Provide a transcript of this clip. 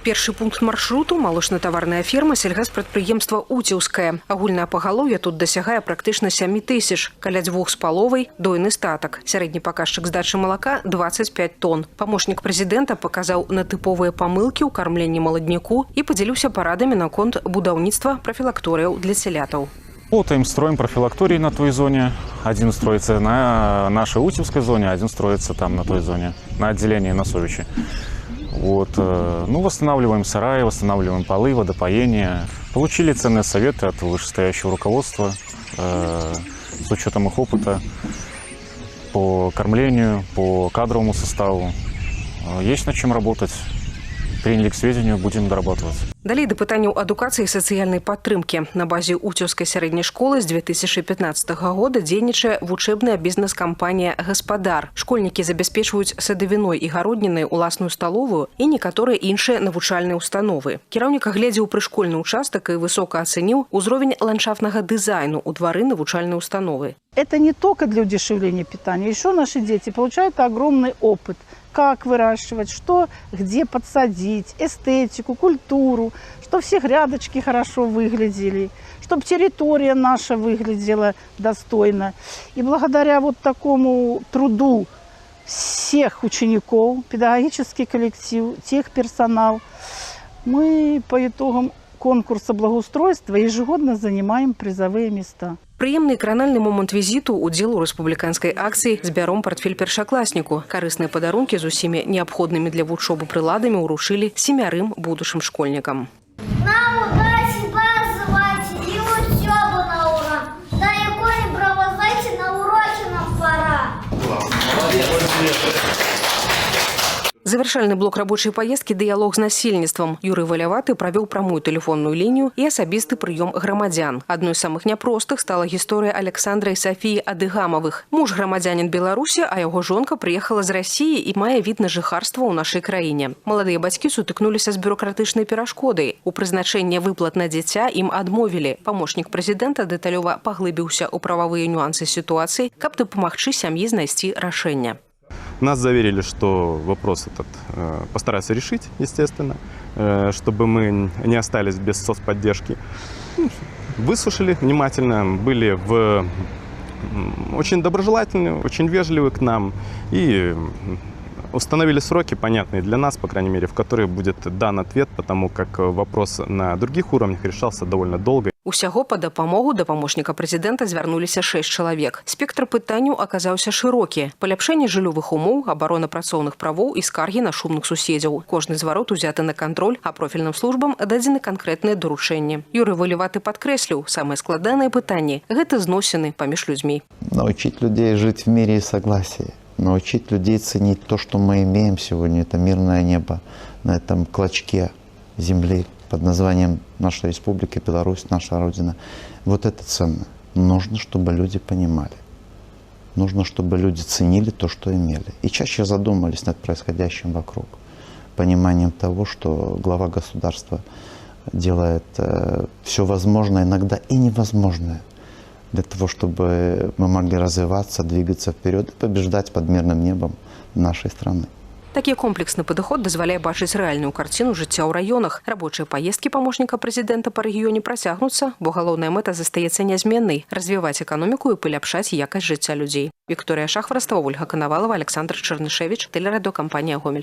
Першы пункт маршруту – малочна-таварная ферма сельгаспрадпрыемства «Уцеўская». Агульнае пагалоўе тут дасягае практычна 7 тысяч, каля 2,5 дойны статак. Сярэдні паказчык здачы малака – 25 тонн. Памочнік прэзідэнта паказаў на тыповыя памылкі ў кармленні маладняку і падзяліўся парадамі наконт будаўніцтва профілакторыяў для целятаў. Работаем, строим профилактории на той зоне. Один строится на нашей Утевской зоне, один строится там на той зоне, на отделении на Совичи. Вот. Ну, восстанавливаем сараи, восстанавливаем полы, водопоение. Получили ценные советы от вышестоящего руководства с учетом их опыта по кормлению, по кадровому составу. Есть над чем работать. Приняли к сведению, будем дорабатывать. Далей да пытанняў адукацыі і сацыяльнай падтрымкі. На базе Уцеўскай сярэдняй школы з 2015 года дзейнічае вучэбная бізнес-кампанія «Гаспадар». Школьнікі забяспечваюць садавіной і гароднінай уласную сталовую і некаторыя іншыя навучальныя установы. Кіраўнік агледзеў прышкольны участак і высока ацэніў узровень ландшафтнага дызайну ў двары навучальнай установы. Это не только для удешевления питания. Еще наши дети получают огромный опыт. Как выращивать, что, где подсадить, эстетику, культуру, чтобы все грядочки хорошо выглядели, чтобы территория наша выглядела достойно. И благодаря вот такому труду всех учеников, педагогический коллектив, техперсонал, мы по итогам конкурса благоустройства ежегодно занимаем призовые места. Прыемны кранальны момант візіту удзел у рэспубліканскай акцыі «Збяром партфель першакласніку». Карысныя падарункі з усімі неабходнымі для вучобы прыладамі ўручылі 7 будучым школьнікам. Нам удачі базувати і учобу на ура. Да якої правозайці на уроці нам пора. Завершальны блок рабочай паездкі «Дыялог з насельніцтвам». Юрый Валяваты правёў прамую тэлефонную лінію і асабісты прыём грамадзян. Адной з самых няпростых стала гісторыя Александра і Сафіі Адыгамавых. Муж грамадзянін Беларусі, а яго жонка прыехала з Расіі і мае від на жыхарства ў нашай краіне. Маладыя бацькі сутыкнуліся з бюрократычнай перашкодай. У прызначэнні выплат на дзіця ім адмовілі. Памочнік прэзідэнта дэталёва паглыбіўся ў прававыя нюансы сітуацыі, каб дапамагчы сям'і знайсці рашэнне. Нас заверили, что вопрос этот постараются решить, естественно, чтобы мы не остались без соцподдержки. Выслушали внимательно, были очень доброжелательны, очень вежливы к нам и установили сроки, понятные для нас, по крайней мере, в которые будет дан ответ, потому как вопрос на других уровнях решался довольно долго. Усяго па дапамогу да памочніка прэзідэнта звярнуліся 6 чалавек. Спектр пытанняў аказаўся шырокі. Паляпшэнне жыллёвых умоў, абарона працоўных правоў і скаргі на шумных суседзяў. Кожны зварот узяты на кантроль, а профільным службам дадзены канкрэтныя даручэнні. Юрый Валяваты падкрэсліў, самае складанае пытанне – гэта зносіны паміж людзьмі. Научить людей жить в мире и согласии. Научить людей ценить то, что мы имеем сегодня. Это мирное небо на этом клочке земли под названием нашей республики, Беларусь, наша Родина. Вот это ценно. Нужно, чтобы люди понимали. Нужно, чтобы люди ценили то, что имели. И чаще задумались над происходящим вокруг. Пониманием того, что глава государства делает все возможное, иногда и невозможное, для того, чтобы мы могли развиваться, двигаться вперед и побеждать под мирным небом нашей страны. Такі комплексны падыход дазваляе бачыць рэальную карціну жыцця ў раёнах. Рабочыя паездкі памочніка прэзідэнта па рэгіёне працягнуцца, бо галоўная мэта застаецца нязменнай – развіваць эканоміку і паляпшаць якасць жыцця людзей. Вікторыя Шахварастова, Ольга Канавалова, Александр Чарнышевіч, тэлерадыёкампанія «Гомель».